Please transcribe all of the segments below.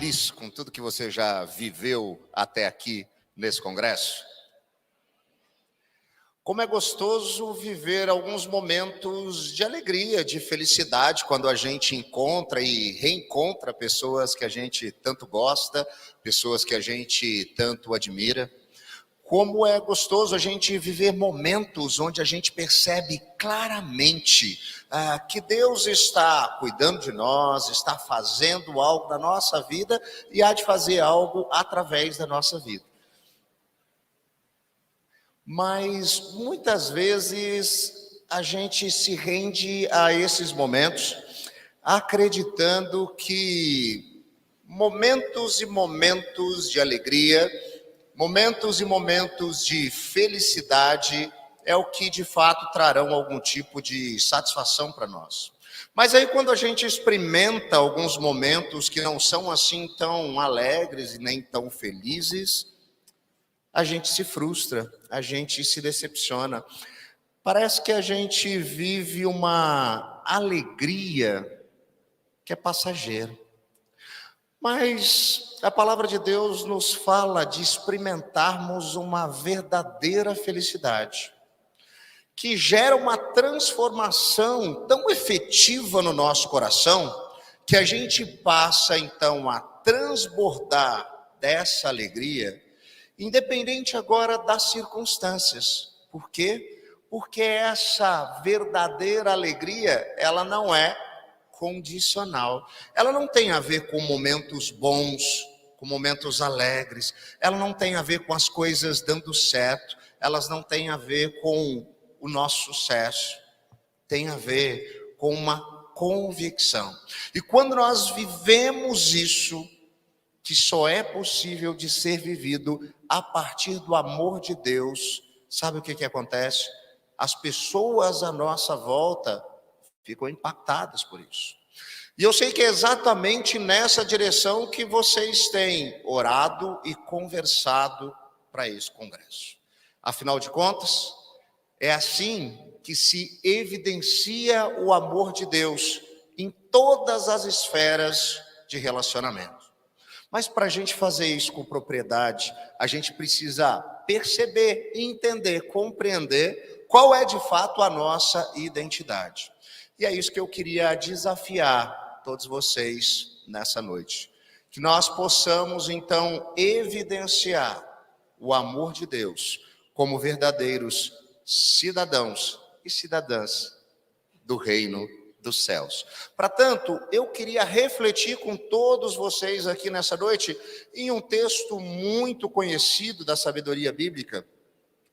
feliz com tudo que você já viveu até aqui nesse congresso? Como é gostoso viver alguns momentos de alegria, de felicidade, quando a gente encontra e reencontra pessoas que a gente tanto gosta, pessoas que a gente tanto admira. Como é gostoso a gente viver momentos onde a gente percebe claramente que Deus está cuidando de nós, está fazendo algo na nossa vida e há de fazer algo através da nossa vida. Mas muitas vezes a gente se rende a esses momentos acreditando que momentos e momentos de alegria, momentos e momentos de felicidade é o que de fato trarão algum tipo de satisfação para nós. Mas aí quando a gente experimenta alguns momentos que não são assim tão alegres e nem tão felizes, a gente se frustra, a gente se decepciona. Parece que a gente vive uma alegria que é passageira. Mas a palavra de Deus nos fala de experimentarmos uma verdadeira felicidade, que gera uma transformação tão efetiva no nosso coração, que a gente passa então a transbordar dessa alegria, independente agora das circunstâncias. Por quê? Porque essa verdadeira alegria, ela não é condicional. Ela não tem a ver com momentos bons, com momentos alegres. Ela não tem a ver com as coisas dando certo. Elas não têm a ver com o nosso sucesso. Tem a ver com uma convicção. E quando nós vivemos isso, que só é possível de ser vivido a partir do amor de Deus, sabe o que acontece? As pessoas à nossa volta ficam impactadas por isso. E eu sei que é exatamente nessa direção que vocês têm orado e conversado para esse congresso. Afinal de contas, é assim que se evidencia o amor de Deus em todas as esferas de relacionamento. Mas para a gente fazer isso com propriedade, a gente precisa perceber, entender, compreender qual é de fato a nossa identidade. E é isso que eu queria desafiar todos vocês nessa noite. Que nós possamos então evidenciar o amor de Deus como verdadeiros cidadãos e cidadãs do reino dos céus. Portanto, eu queria refletir com todos vocês aqui nessa noite em um texto muito conhecido da sabedoria bíblica,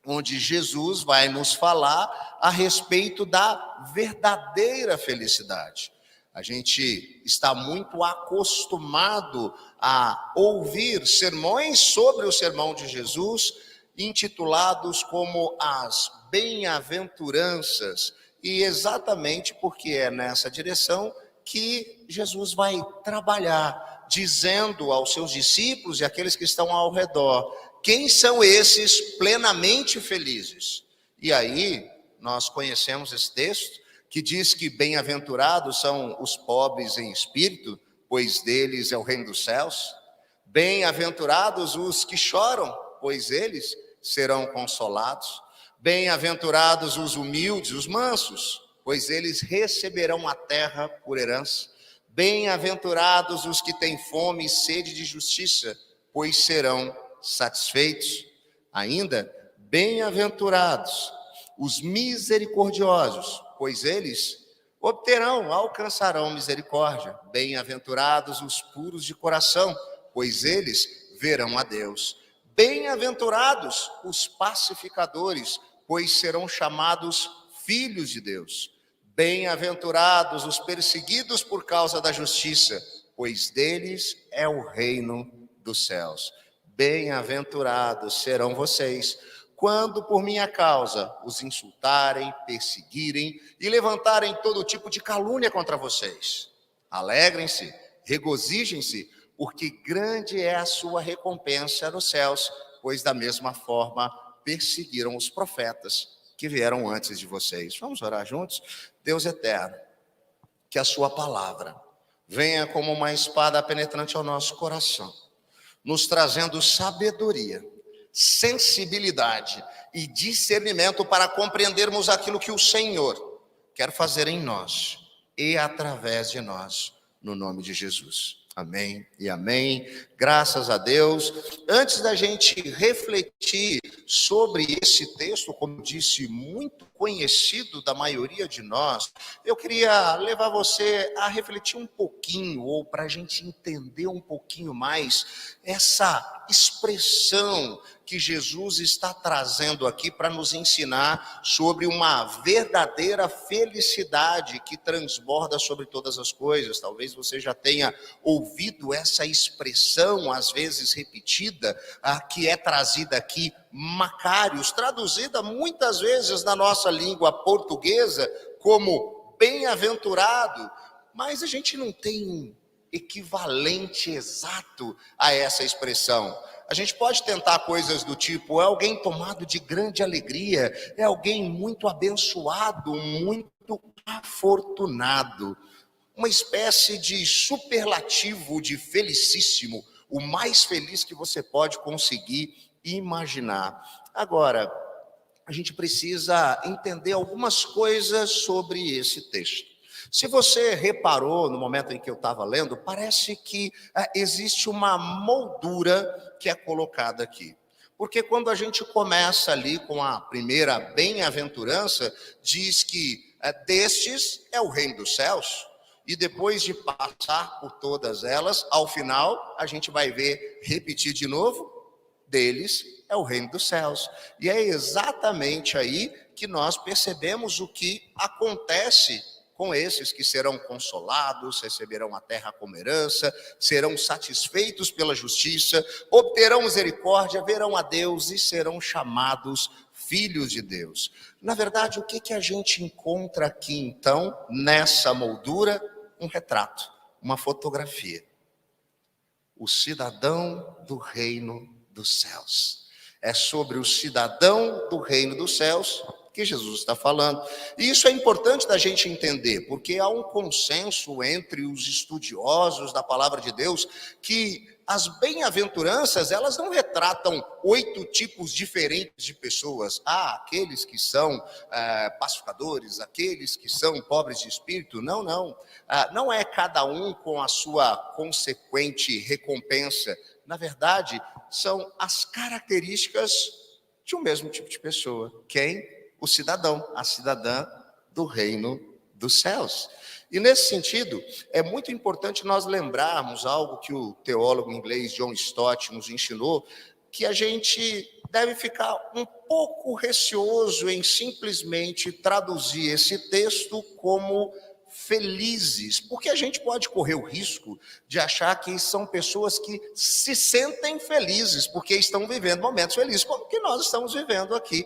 onde Jesus vai nos falar a respeito da verdadeira felicidade. A gente está muito acostumado a ouvir sermões sobre o sermão de Jesus, intitulados como as bem-aventuranças, e exatamente porque é nessa direção que Jesus vai trabalhar, dizendo aos seus discípulos e àqueles que estão ao redor: quem são esses plenamente felizes? E aí nós conhecemos esse texto que diz que bem-aventurados são os pobres em espírito, pois deles é o reino dos céus. Bem-aventurados os que choram, pois eles serão consolados. Bem-aventurados os humildes, os mansos, pois eles receberão a terra por herança. Bem-aventurados os que têm fome e sede de justiça, pois serão satisfeitos. Ainda, bem-aventurados os misericordiosos, pois eles obterão, alcançarão misericórdia. Bem-aventurados os puros de coração, pois eles verão a Deus. Bem-aventurados os pacificadores, pois serão chamados filhos de Deus. Bem-aventurados os perseguidos por causa da justiça, pois deles é o reino dos céus. Bem-aventurados serão vocês, quando por minha causa os insultarem, perseguirem e levantarem todo tipo de calúnia contra vocês. Alegrem-se, regozijem-se, porque grande é a sua recompensa nos céus, pois da mesma forma perseguiram os profetas que vieram antes de vocês. Vamos orar juntos? Deus eterno, que a sua palavra venha como uma espada penetrante ao nosso coração, nos trazendo sabedoria, sensibilidade e discernimento para compreendermos aquilo que o Senhor quer fazer em nós e através de nós, no nome de Jesus. Amém e amém. Graças a Deus. Antes da gente refletir sobre esse texto, como disse, muito conhecido da maioria de nós, eu queria levar você a refletir um pouquinho, ou para a gente entender um pouquinho mais, essa expressão que Jesus está trazendo aqui para nos ensinar sobre uma verdadeira felicidade que transborda sobre todas as coisas. Talvez você já tenha ouvido essa expressão, às vezes repetida, que é trazida aqui, Macários, traduzida muitas vezes na nossa língua portuguesa como bem-aventurado, mas a gente não tem um equivalente exato a essa expressão. A gente pode tentar coisas do tipo, é alguém tomado de grande alegria, é alguém muito abençoado, muito afortunado. Uma espécie de superlativo de felicíssimo, o mais feliz que você pode conseguir imaginar. Agora, a gente precisa entender algumas coisas sobre esse texto. Se você reparou no momento em que eu estava lendo, parece que existe uma moldura que é colocada aqui. Porque quando a gente começa ali com a primeira bem-aventurança, diz que destes é o reino dos céus. E depois de passar por todas elas, ao final, a gente vai ver repetir de novo, deles é o reino dos céus. E é exatamente aí que nós percebemos o que acontece com esses que serão consolados, receberão a terra como herança, serão satisfeitos pela justiça, obterão misericórdia, verão a Deus e serão chamados filhos de Deus. Na verdade, o que a gente encontra aqui então, nessa moldura? Um retrato, uma fotografia. O cidadão do reino dos céus. É sobre o cidadão do reino dos céus que Jesus está falando. E isso é importante da gente entender, porque há um consenso entre os estudiosos da palavra de Deus que as bem-aventuranças, elas não retratam 8 tipos diferentes de pessoas. Aqueles que são pacificadores, aqueles que são pobres de espírito. Não, não. Não é cada um com a sua consequente recompensa. Na verdade, são as características de um mesmo tipo de pessoa. Quem? O cidadão, a cidadã do reino dos céus. E nesse sentido, é muito importante nós lembrarmos algo que o teólogo inglês John Stott nos ensinou, que a gente deve ficar um pouco receoso em simplesmente traduzir esse texto como felizes, porque a gente pode correr o risco de achar que são pessoas que se sentem felizes porque estão vivendo momentos felizes, como que nós estamos vivendo aqui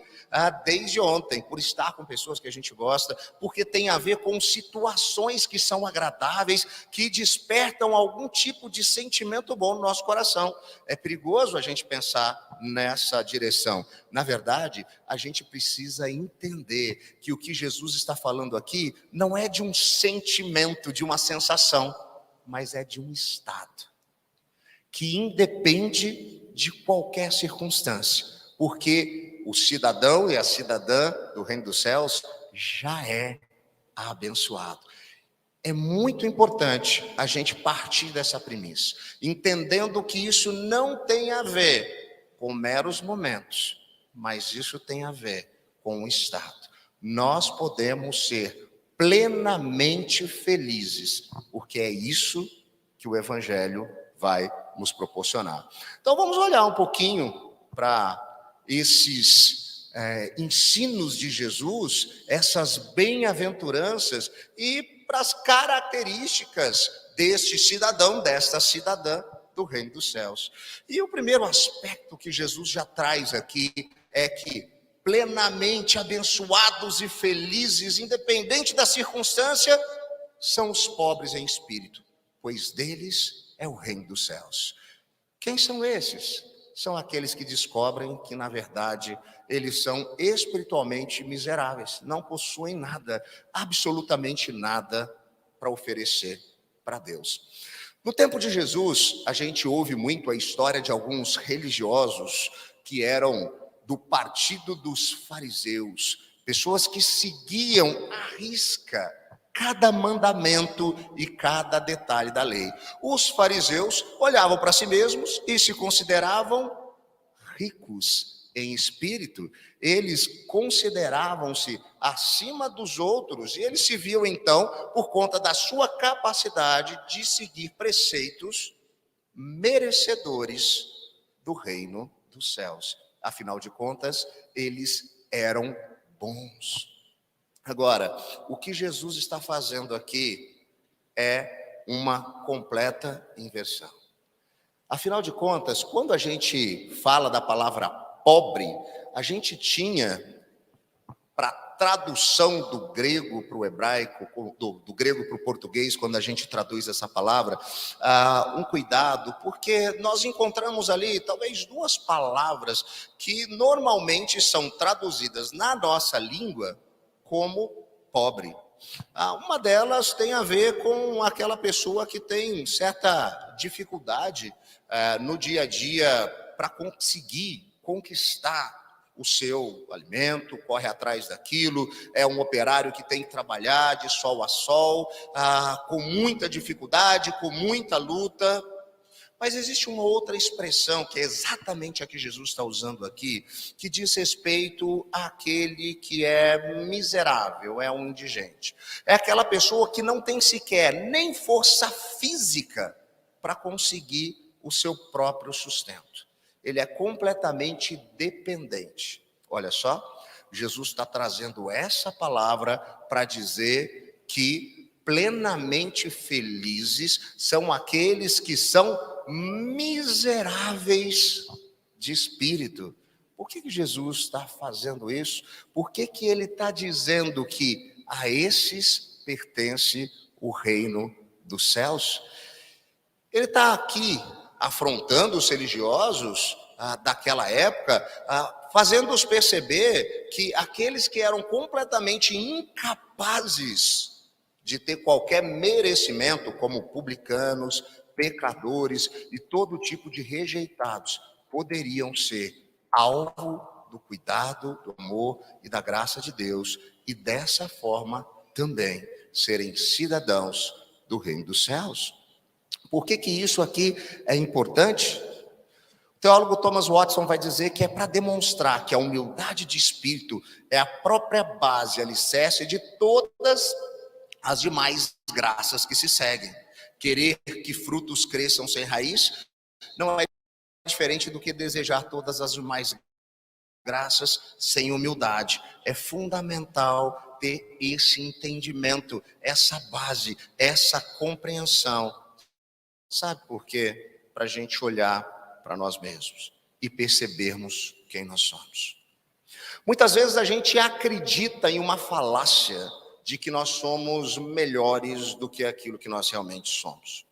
desde ontem, por estar com pessoas que a gente gosta, porque tem a ver com situações que são agradáveis, que despertam algum tipo de sentimento bom no nosso coração. É perigoso a gente pensar nessa direção. Na verdade, a gente precisa entender que o que Jesus está falando aqui não é de um sentimento, de uma sensação, mas é de um estado que independe de qualquer circunstância, porque o cidadão e a cidadã do reino dos céus já é abençoado. É muito importante a gente partir dessa premissa, entendendo que isso não tem a ver com meros momentos, mas isso tem a ver com o estado. Nós podemos ser plenamente felizes, porque é isso que o Evangelho vai nos proporcionar. Então vamos olhar um pouquinho para esses ensinos de Jesus, essas bem-aventuranças e para as características deste cidadão, desta cidadã do reino dos céus. E o primeiro aspecto que Jesus já traz aqui é que plenamente abençoados e felizes, independente da circunstância, são os pobres em espírito, pois deles é o reino dos céus. Quem são esses? São aqueles que descobrem que, na verdade, eles são espiritualmente miseráveis, não possuem nada, absolutamente nada para oferecer. para Deus. No tempo de Jesus, a gente ouve muito a história de alguns religiosos que eram do partido dos fariseus, pessoas que seguiam à risca cada mandamento e cada detalhe da lei. Os fariseus olhavam para si mesmos e se consideravam ricos em espírito. Eles consideravam-se acima dos outros e eles se viam então, por conta da sua capacidade de seguir preceitos, merecedores do reino dos céus. Afinal de contas, eles eram bons. Agora, o que Jesus está fazendo aqui é uma completa inversão. Afinal de contas, quando a gente fala da palavra pobre, a gente tinha, para tradução do grego para o hebraico, do grego para o português, quando a gente traduz essa palavra, um cuidado, porque nós encontramos ali talvez duas palavras que normalmente são traduzidas na nossa língua como pobre. Uma delas tem a ver com aquela pessoa que tem certa dificuldade no dia a dia para conseguir conquistar o seu alimento, corre atrás daquilo, é um operário que tem que trabalhar de sol a sol, com muita dificuldade, com muita luta. Mas existe uma outra expressão, que é exatamente a que Jesus está usando aqui, que diz respeito àquele que é miserável, é um indigente. É aquela pessoa que não tem sequer nem força física para conseguir o seu próprio sustento. Ele é completamente dependente. Olha só, Jesus está trazendo essa palavra para dizer que plenamente felizes são aqueles que são miseráveis de espírito. Por que Jesus está fazendo isso? Por que ele está dizendo que a esses pertence o reino dos céus? Ele está aqui afrontando os religiosos daquela época, fazendo-os perceber que aqueles que eram completamente incapazes de ter qualquer merecimento, como publicanos, pecadores e todo tipo de rejeitados, poderiam ser alvo do cuidado, do amor e da graça de Deus, e dessa forma também serem cidadãos do reino dos céus. Por que isso aqui é importante? O teólogo Thomas Watson vai dizer que é para demonstrar que a humildade de espírito é a própria base, alicerce de todas as demais graças que se seguem. Querer que frutos cresçam sem raiz não é diferente do que desejar todas as demais graças sem humildade. É fundamental ter esse entendimento, essa base, essa compreensão. Sabe por quê? Para a gente olhar para nós mesmos e percebermos quem nós somos. Muitas vezes a gente acredita em uma falácia de que nós somos melhores do que aquilo que nós realmente somos.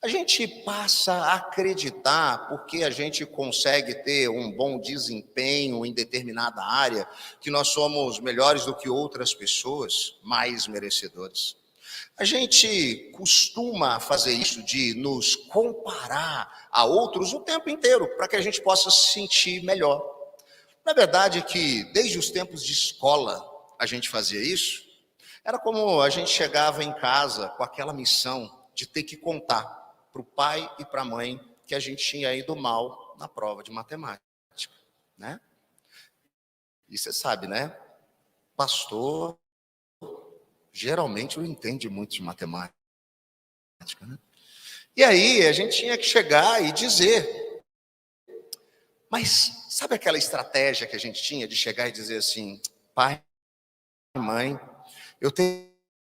A gente passa a acreditar, porque a gente consegue ter um bom desempenho em determinada área, que nós somos melhores do que outras pessoas, mais merecedores. A gente costuma fazer isso de nos comparar a outros o tempo inteiro, para que a gente possa se sentir melhor. Na verdade é que desde os tempos de escola a gente fazia isso. Era como a gente chegava em casa com aquela missão de ter que contar para o pai e para a mãe que a gente tinha ido mal na prova de matemática, né? E você sabe, né? Pastor geralmente não entende muito de matemática, né? E aí a gente tinha que chegar e dizer. Mas sabe aquela estratégia que a gente tinha de chegar e dizer assim: pai, mãe, eu tenho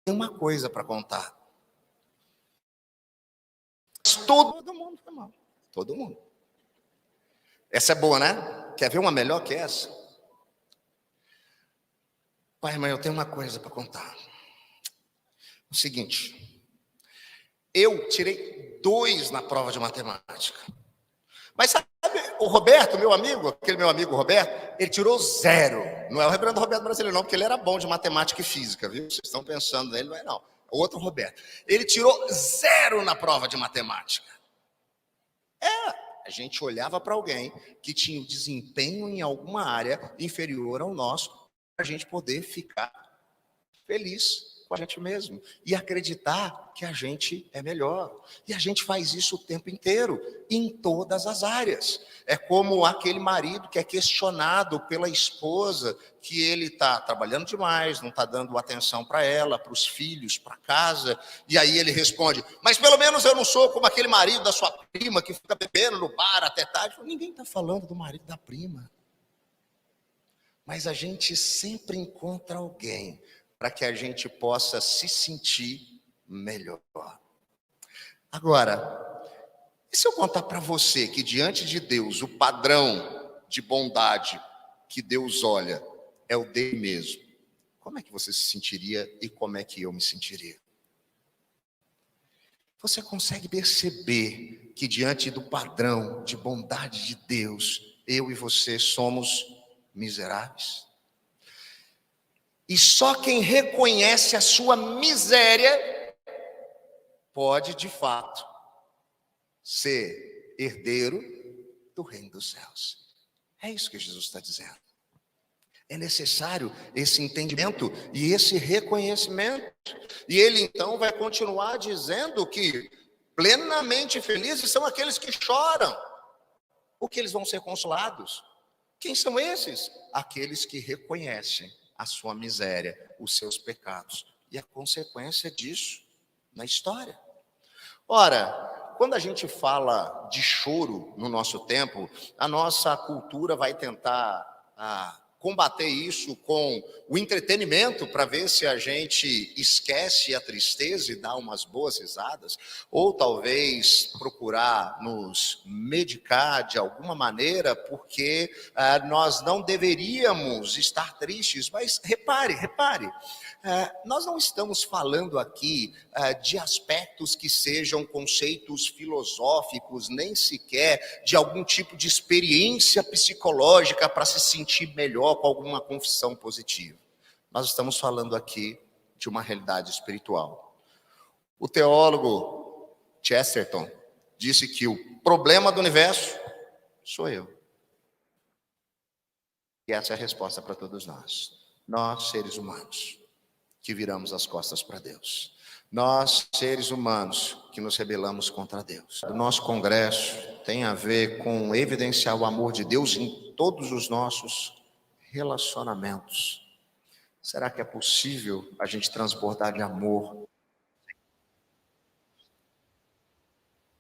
uma coisa para contar. Mas todo mundo foi mal. Todo mundo. Essa é boa, né? Quer ver uma melhor que essa? Pai, mãe, eu tenho uma coisa para contar. O seguinte, eu tirei 2 na prova de matemática. Mas sabe, o Roberto, meu amigo, aquele meu amigo Roberto, ele tirou 0. Não é o reverendo Roberto brasileiro não, porque ele era bom de matemática e física, viu? Vocês estão pensando nele, não é não. outro Roberto. Ele tirou 0 na prova de matemática. A gente olhava para alguém que tinha um desempenho em alguma área inferior ao nosso, para a gente poder ficar feliz com a gente mesmo e acreditar que a gente é melhor. E a gente faz isso o tempo inteiro, em todas as áreas. É como aquele marido que é questionado pela esposa que ele está trabalhando demais, não está dando atenção para ela, para os filhos, para casa, e aí ele responde: mas pelo menos eu não sou como aquele marido da sua prima que fica bebendo no bar até tarde. Ninguém está falando do marido da prima. Mas a gente sempre encontra alguém para que a gente possa se sentir melhor. Agora, e se eu contar para você que diante de Deus o padrão de bondade que Deus olha é o dele mesmo, como é que você se sentiria e como é que eu me sentiria? Você consegue perceber que diante do padrão de bondade de Deus, eu e você somos miseráveis? E só quem reconhece a sua miséria pode, de fato, ser herdeiro do reino dos céus. É isso que Jesus está dizendo. É necessário esse entendimento e esse reconhecimento. E ele então vai continuar dizendo que plenamente felizes são aqueles que choram, porque eles vão ser consolados. Quem são esses? Aqueles que reconhecem a sua miséria, os seus pecados e a consequência disso na história. Ora, quando a gente fala de choro no nosso tempo, a nossa cultura vai tentar combater isso com o entretenimento para ver se a gente esquece a tristeza e dá umas boas risadas, ou talvez procurar nos medicar de alguma maneira, porque nós não deveríamos estar tristes. Mas repare, nós não estamos falando aqui de aspectos que sejam conceitos filosóficos, nem sequer de algum tipo de experiência psicológica para se sentir melhor com alguma confissão positiva. Nós estamos falando aqui de uma realidade espiritual. O teólogo Chesterton disse que o problema do universo sou eu. E essa é a resposta para todos nós seres humanos, que viramos as costas para Deus. Nós, seres humanos, que nos rebelamos contra Deus. O nosso congresso tem a ver com evidenciar o amor de Deus em todos os nossos relacionamentos. Será que é possível a gente transbordar de amor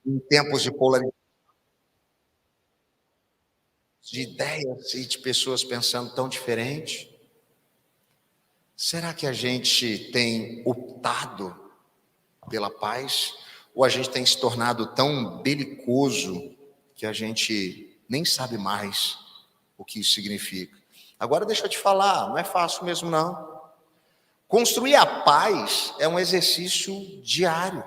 em tempos de polarização, de ideias e de pessoas pensando tão diferente? Será que a gente tem optado pela paz? Ou a gente tem se tornado tão belicoso que a gente nem sabe mais o que isso significa? Agora deixa eu te falar, não é fácil mesmo não. Construir a paz é um exercício diário.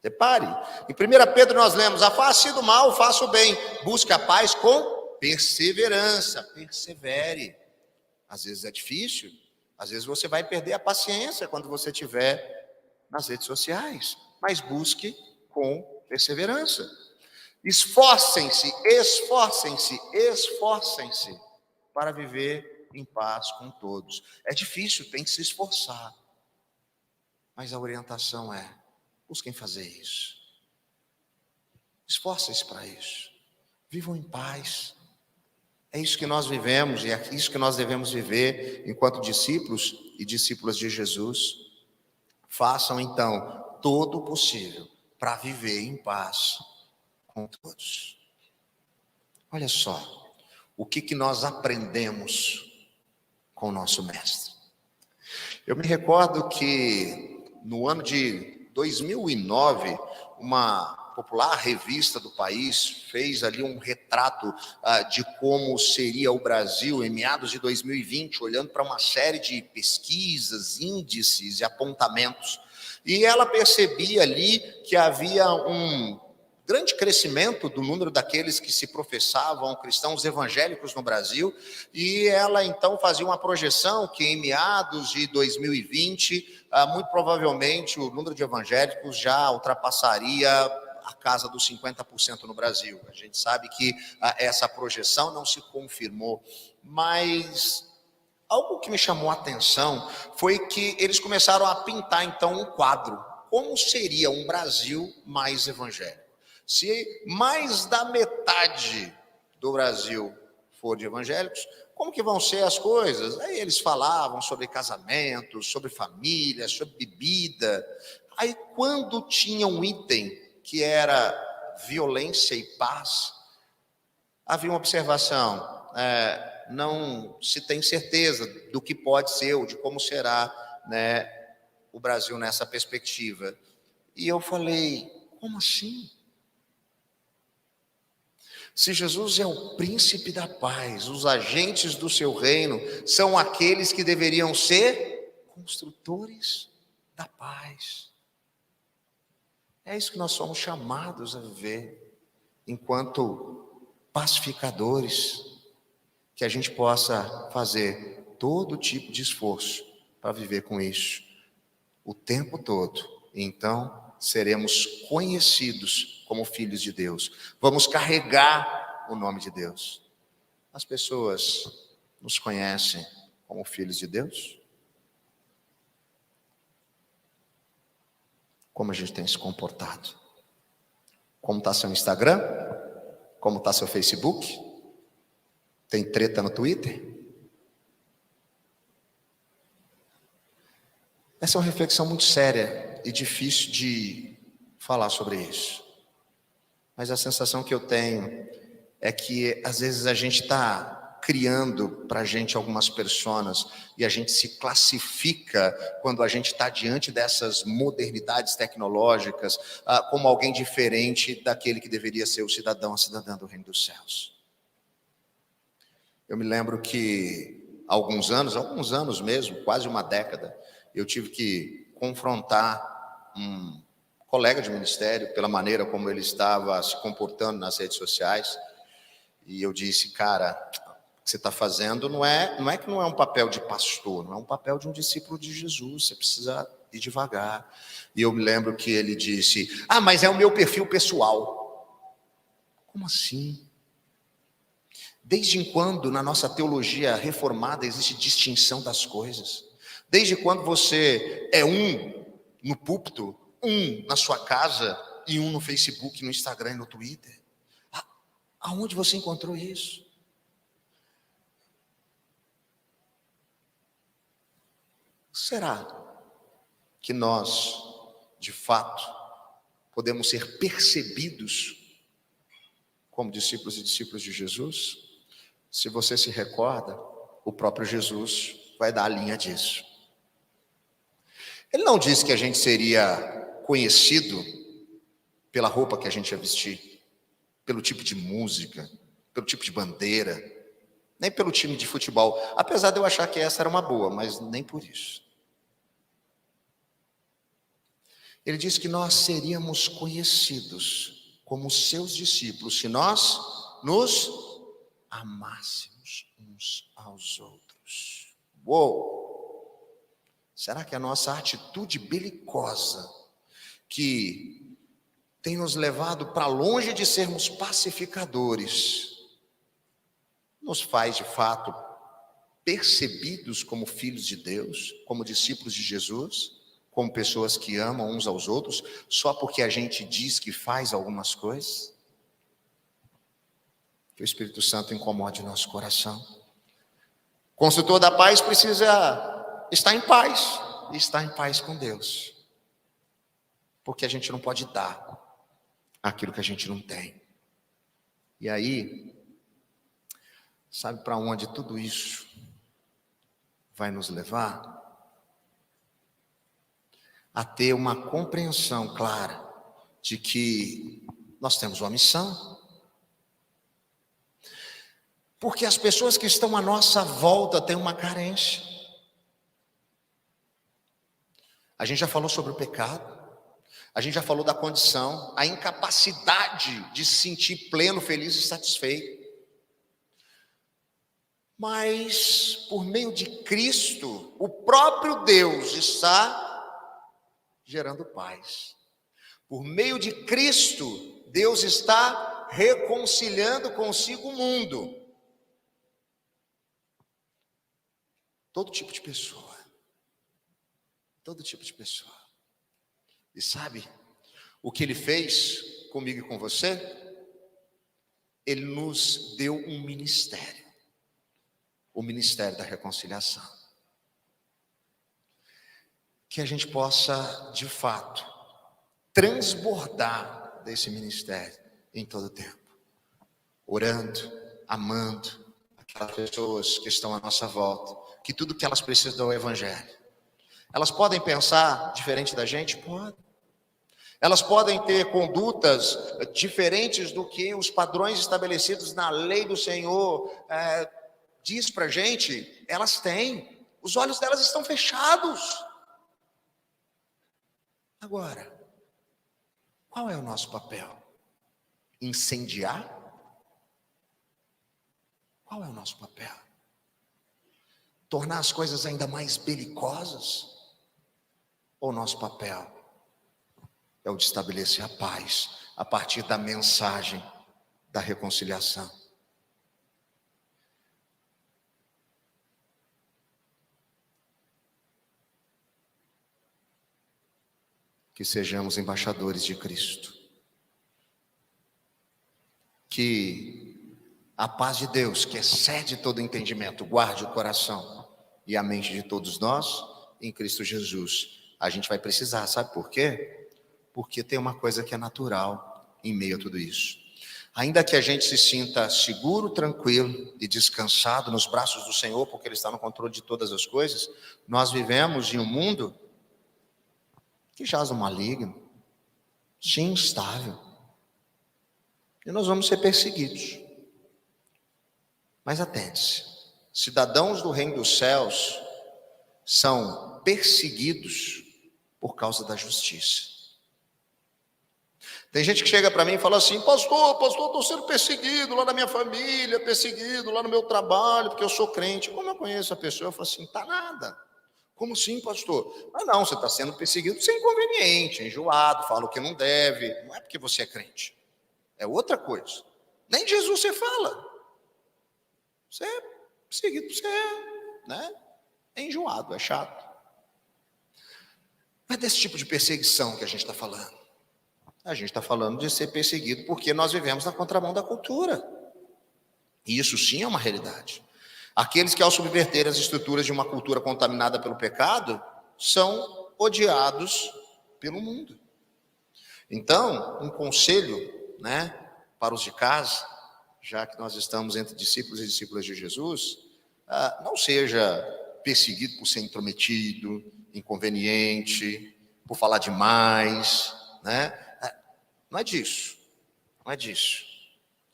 Repare, em 1 Pedro nós lemos: afaste do mal, faça o bem, busque a paz com perseverança, persevere. Às vezes é difícil. Às vezes você vai perder a paciência quando você estiver nas redes sociais, mas busque com perseverança. Esforcem-se para viver em paz com todos. É difícil, tem que se esforçar, mas a orientação é: busquem fazer isso. Esforcem-se para isso. Vivam em paz. É isso que nós vivemos e é isso que nós devemos viver enquanto discípulos e discípulas de Jesus. Façam então todo o possível para viver em paz com todos. Olha só, o que nós aprendemos com o nosso mestre. Eu me recordo que no ano de 2009, uma popular revista do país fez ali um retrato de como seria o Brasil em meados de 2020, olhando para uma série de pesquisas, índices e apontamentos. E ela percebia ali que havia um grande crescimento do número daqueles que se professavam cristãos evangélicos no Brasil, e ela então fazia uma projeção que em meados de 2020, muito provavelmente o número de evangélicos já ultrapassaria a casa dos 50% no Brasil. A gente sabe que essa projeção não se confirmou, mas algo que me chamou a atenção foi que eles começaram a pintar então um quadro. Como seria um Brasil mais evangélico? Se mais da metade do Brasil for de evangélicos, como que vão ser as coisas? Aí eles falavam sobre casamento, sobre família, sobre bebida. Aí quando tinha um item que era violência e paz, havia uma observação, não se tem certeza do que pode ser ou de como será, né, o Brasil nessa perspectiva. E eu falei, como assim? Se Jesus é o príncipe da paz, os agentes do seu reino são aqueles que deveriam ser construtores da paz. É isso que nós somos chamados a viver, enquanto pacificadores, que a gente possa fazer todo tipo de esforço para viver com isso o tempo todo. Então, seremos conhecidos como filhos de Deus. Vamos carregar o nome de Deus. As pessoas nos conhecem como filhos de Deus? Como a gente tem se comportado? Como está seu Instagram? Como está seu Facebook? Tem treta no Twitter? Essa é uma reflexão muito séria e difícil de falar sobre isso. Mas a sensação que eu tenho é que às vezes a gente está criando para a gente algumas personas e a gente se classifica quando a gente está diante dessas modernidades tecnológicas como alguém diferente daquele que deveria ser o cidadão, a cidadã do reino dos céus. Eu me lembro que há alguns anos mesmo, quase uma década, eu tive que confrontar um colega de ministério pela maneira como ele estava se comportando nas redes sociais. E eu disse, cara, o que você está fazendo não é que não é um papel de pastor, não é um papel de um discípulo de Jesus, você precisa ir devagar. E eu me lembro que ele disse, mas é o meu perfil pessoal. Como assim? Desde quando na nossa teologia reformada existe distinção das coisas? Desde quando você é um no púlpito, um na sua casa e um no Facebook, no Instagram e no Twitter? Aonde você encontrou isso? Será que nós, de fato, podemos ser percebidos como discípulos e discípulas de Jesus? Se você se recorda, o próprio Jesus vai dar a linha disso. Ele não disse que a gente seria conhecido pela roupa que a gente ia vestir, pelo tipo de música, pelo tipo de bandeira, nem pelo time de futebol, apesar de eu achar que essa era uma boa, mas nem por isso. Ele disse que nós seríamos conhecidos como seus discípulos se nós nos amássemos uns aos outros. Uou! Será que a nossa atitude belicosa, que tem nos levado para longe de sermos pacificadores, nos faz de fato percebidos como filhos de Deus, como discípulos de Jesus, como pessoas que amam uns aos outros, só porque a gente diz que faz algumas coisas? Que o Espírito Santo incomode nosso coração. O construtor da paz precisa estar em paz, e estar em paz com Deus, porque a gente não pode dar aquilo que a gente não tem. E aí, sabe para onde tudo isso vai nos levar? A ter uma compreensão clara de que nós temos uma missão. Porque as pessoas que estão à nossa volta têm uma carência. A gente já falou sobre o pecado, A gente já falou da condição, a incapacidade de se sentir pleno, feliz e satisfeito. Mas, por meio de Cristo, o próprio Deus está gerando paz. Por meio de Cristo, Deus está reconciliando consigo o mundo. Todo tipo de pessoa. Todo tipo de pessoa. E sabe o que Ele fez comigo e com você? Ele nos deu um ministério. O ministério da reconciliação. Que a gente possa, de fato, transbordar desse ministério em todo o tempo. Orando, amando aquelas pessoas que estão à nossa volta. Que tudo que elas precisam é o Evangelho. Elas podem pensar diferente da gente? Podem. Elas podem ter condutas diferentes do que os padrões estabelecidos na lei do Senhor diz para a gente. Elas têm. Os olhos delas estão fechados. Agora, qual é o nosso papel? Incendiar? Qual é o nosso papel? Tornar as coisas ainda mais belicosas? Ou o nosso papel é o de estabelecer a paz a partir da mensagem da reconciliação? Que sejamos embaixadores de Cristo. Que a paz de Deus, que excede todo entendimento, guarde o coração e a mente de todos nós em Cristo Jesus. A gente vai precisar, sabe por quê? Porque tem uma coisa que é natural em meio a tudo isso. Ainda que a gente se sinta seguro, tranquilo e descansado nos braços do Senhor, porque Ele está no controle de todas as coisas, nós vivemos em um mundo que jaz no maligno, instável. E nós vamos ser perseguidos. Mas atente-se, cidadãos do reino dos céus são perseguidos por causa da justiça. Tem gente que chega para mim e fala assim: pastor, estou sendo perseguido lá na minha família, perseguido lá no meu trabalho, porque eu sou crente. Como eu conheço a pessoa, eu falo assim: tá nada. Como assim, pastor? Ah, não, você está sendo perseguido, você é inconveniente, enjoado, fala o que não deve. Não é porque você é crente, é outra coisa. Nem Jesus você fala. Você é perseguido, você é enjoado, é chato. Não é desse tipo de perseguição que a gente está falando. A gente está falando de ser perseguido porque nós vivemos na contramão da cultura. E isso sim é uma realidade. Aqueles que, ao subverter as estruturas de uma cultura contaminada pelo pecado, são odiados pelo mundo. Então, um conselho, para os de casa, já que nós estamos entre discípulos e discípulas de Jesus, não seja perseguido por ser intrometido, inconveniente, por falar demais, Não é disso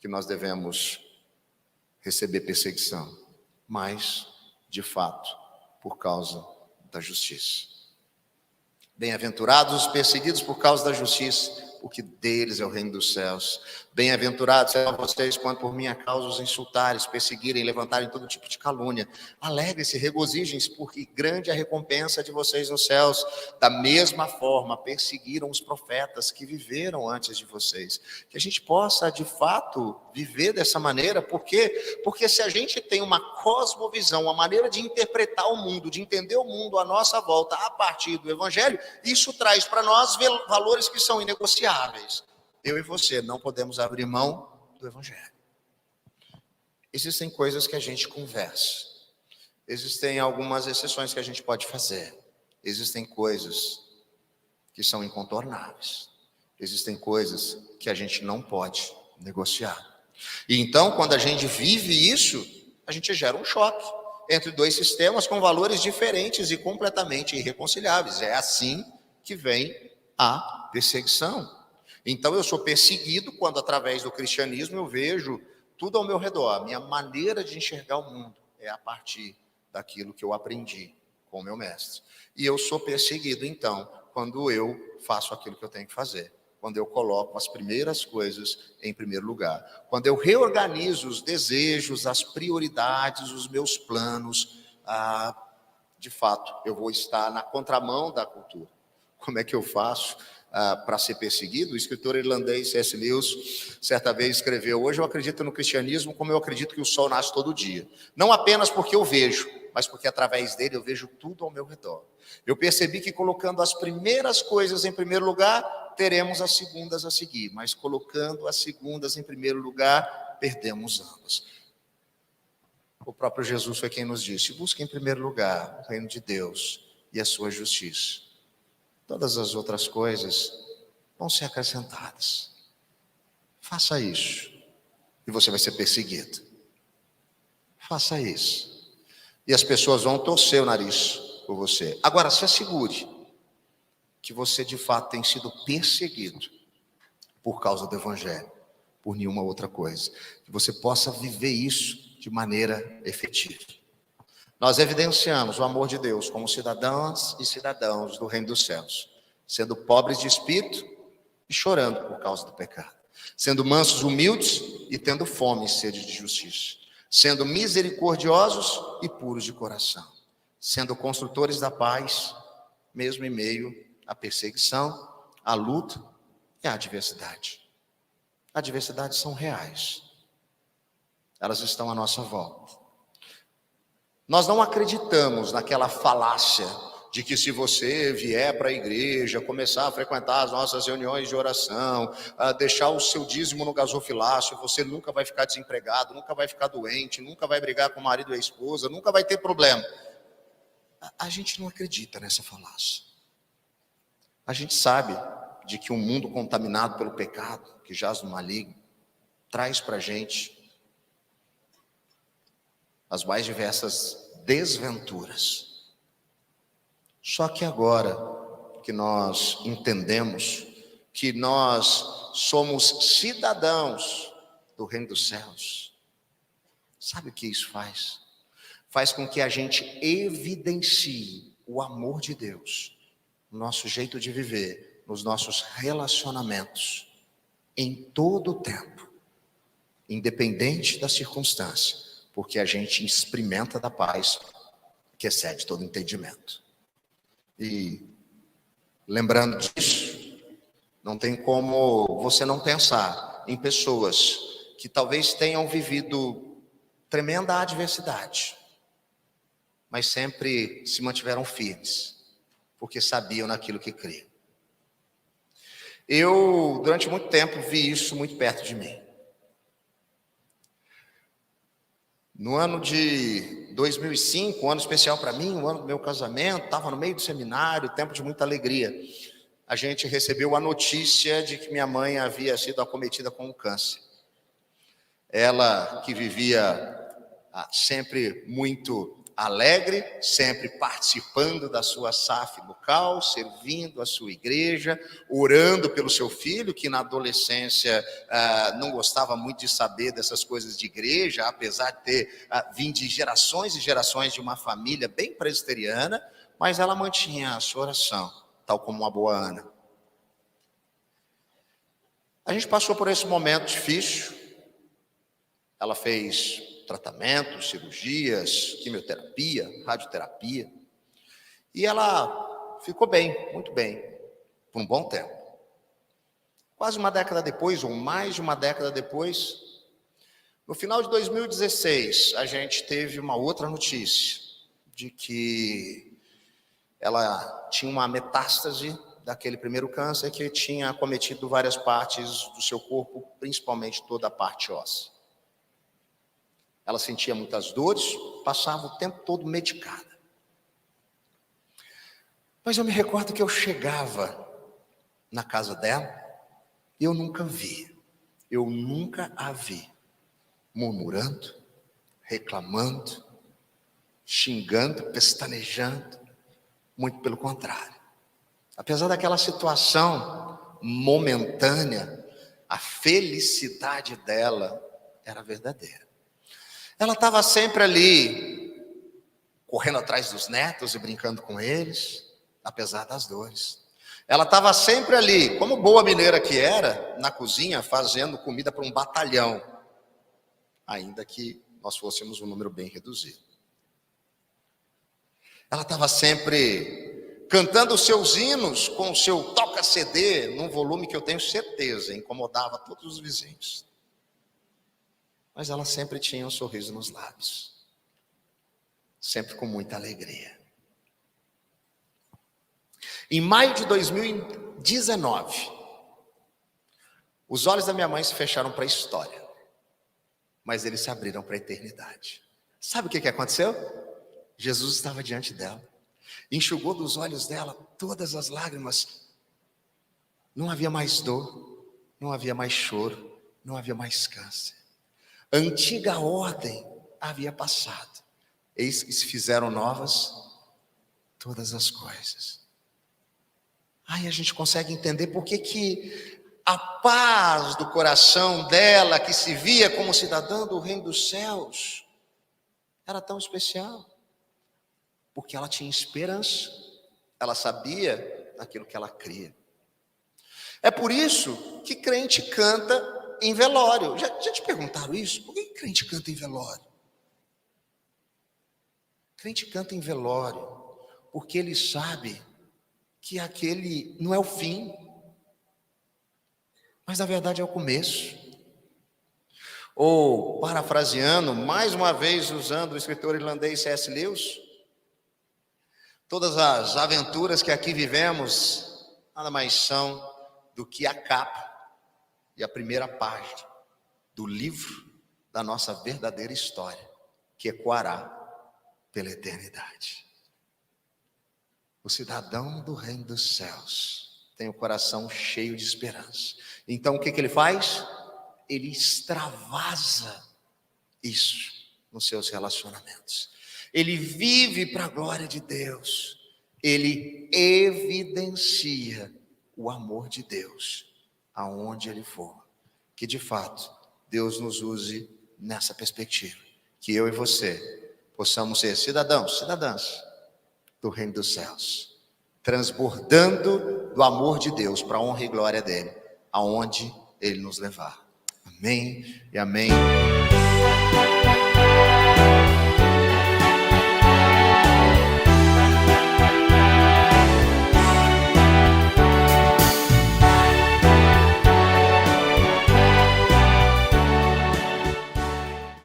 que nós devemos receber perseguição, mas, de fato, por causa da justiça. Bem-aventurados os perseguidos por causa da justiça, porque deles é o reino dos céus. Bem-aventurados são vocês quando por minha causa os insultarem, perseguirem, levantarem todo tipo de calúnia. Alegrem-se, regozijem-se, porque grande é a recompensa de vocês nos céus. Da mesma forma, perseguiram os profetas que viveram antes de vocês. Que a gente possa, de fato, viver dessa maneira, porque se a gente tem uma cosmovisão, uma maneira de interpretar o mundo, de entender o mundo à nossa volta a partir do Evangelho, isso traz para nós valores que são inegociáveis. Eu e você não podemos abrir mão do Evangelho. Existem coisas que a gente conversa. Existem algumas exceções que a gente pode fazer. Existem coisas que são incontornáveis. Existem coisas que a gente não pode negociar. E então, quando a gente vive isso, a gente gera um choque entre dois sistemas com valores diferentes e completamente irreconciliáveis. É assim que vem a perseguição. Então eu sou perseguido quando, através do cristianismo, eu vejo tudo ao meu redor. A minha maneira de enxergar o mundo é a partir daquilo que eu aprendi com o meu mestre. E eu sou perseguido, então, quando eu faço aquilo que eu tenho que fazer. Quando eu coloco as primeiras coisas em primeiro lugar. Quando eu reorganizo os desejos, as prioridades, os meus planos, de fato, eu vou estar na contramão da cultura. Como é que eu faço para ser perseguido? O escritor irlandês C.S. Lewis, certa vez escreveu: hoje eu acredito no cristianismo como eu acredito que o sol nasce todo dia. Não apenas porque eu vejo, mas porque através dele eu vejo tudo ao meu redor. Eu percebi que colocando as primeiras coisas em primeiro lugar, teremos as segundas a seguir. Mas colocando as segundas em primeiro lugar, perdemos ambas. O próprio Jesus foi quem nos disse: busque em primeiro lugar o reino de Deus e a sua justiça. Todas as outras coisas vão ser acrescentadas. Faça isso e você vai ser perseguido. Faça isso e as pessoas vão torcer o nariz por você. Agora, se assegure que você de fato tem sido perseguido por causa do evangelho, por nenhuma outra coisa. Que você possa viver isso de maneira efetiva. Nós evidenciamos o amor de Deus como cidadãs e cidadãos do reino dos céus, sendo pobres de espírito e chorando por causa do pecado, sendo mansos, humildes e tendo fome e sede de justiça, sendo misericordiosos e puros de coração, sendo construtores da paz, mesmo em meio à perseguição, à luta e à adversidade. Adversidades são reais, elas estão à nossa volta. Nós não acreditamos naquela falácia de que se você vier para a igreja, começar a frequentar as nossas reuniões de oração, deixar o seu dízimo no gasofilácio, você nunca vai ficar desempregado, nunca vai ficar doente, nunca vai brigar com o marido e a esposa, nunca vai ter problema. A gente não acredita nessa falácia. A gente sabe de que um mundo contaminado pelo pecado, que jaz no maligno, traz para a gente as mais diversas desventuras. Só que agora que nós entendemos que nós somos cidadãos do reino dos céus, sabe o que isso faz? Faz com que a gente evidencie o amor de Deus no nosso jeito de viver, nos nossos relacionamentos, em todo o tempo, independente da circunstância, porque a gente experimenta da paz que excede todo entendimento. E lembrando disso, não tem como você não pensar em pessoas que talvez tenham vivido tremenda adversidade, mas sempre se mantiveram firmes, porque sabiam naquilo que criam. Eu, durante muito tempo, vi isso muito perto de mim. No ano de 2005, um ano especial para mim, o ano do meu casamento, estava no meio do seminário, tempo de muita alegria. A gente recebeu a notícia de que minha mãe havia sido acometida com um câncer. Ela, que vivia sempre muito alegre, sempre participando da sua SAF local, servindo a sua igreja, orando pelo seu filho, que na adolescência não gostava muito de saber dessas coisas de igreja, apesar de ter vindo de gerações e gerações de uma família bem presbiteriana, mas ela mantinha a sua oração, tal como uma boa Ana. A gente passou por esse momento difícil. Ela fez tratamento, cirurgias, quimioterapia, radioterapia. E ela ficou bem, muito bem, por um bom tempo. Quase uma década depois, ou mais de uma década depois, no final de 2016, a gente teve uma outra notícia de que ela tinha uma metástase daquele primeiro câncer que tinha acometido várias partes do seu corpo, principalmente toda a parte óssea. Ela sentia muitas dores, passava o tempo todo medicada. Mas eu me recordo que eu chegava na casa dela e eu nunca a vi murmurando, reclamando, xingando, pestanejando. Muito pelo contrário. Apesar daquela situação momentânea, a felicidade dela era verdadeira. Ela estava sempre ali, correndo atrás dos netos e brincando com eles, apesar das dores. Ela estava sempre ali, como boa mineira que era, na cozinha, fazendo comida para um batalhão, ainda que nós fôssemos um número bem reduzido. Ela estava sempre cantando os seus hinos com o seu toca-CD, num volume que eu tenho certeza incomodava todos os vizinhos. Mas ela sempre tinha um sorriso nos lábios, sempre com muita alegria. Em maio de 2019, os olhos da minha mãe se fecharam para a história, mas eles se abriram para a eternidade. Sabe o que aconteceu? Jesus estava diante dela, enxugou dos olhos dela todas as lágrimas. Não havia mais dor, não havia mais choro, não havia mais câncer. A antiga ordem havia passado, eis que se fizeram novas todas as coisas. Aí a gente consegue entender por que a paz do coração dela, que se via como cidadã do reino dos céus, era tão especial. Porque ela tinha esperança, ela sabia daquilo que ela cria. É por isso que crente canta em velório. Já te perguntaram isso? Por que crente canta em velório? Crente canta em velório porque ele sabe que aquele não é o fim, mas na verdade é o começo. Ou, parafraseando, mais uma vez usando o escritor irlandês C.S. Lewis, todas as aventuras que aqui vivemos nada mais são do que a capa e a primeira página do livro da nossa verdadeira história, que ecoará pela eternidade. O cidadão do reino dos céus tem o coração cheio de esperança. Então o que ele faz? Ele extravasa isso nos seus relacionamentos. Ele vive para a glória de Deus. Ele evidencia o amor de Deus aonde ele for. Que de fato Deus nos use nessa perspectiva. Que eu e você possamos ser cidadãos, cidadãs do reino dos céus, transbordando do amor de Deus para a honra e glória dele, aonde ele nos levar. Amém e amém.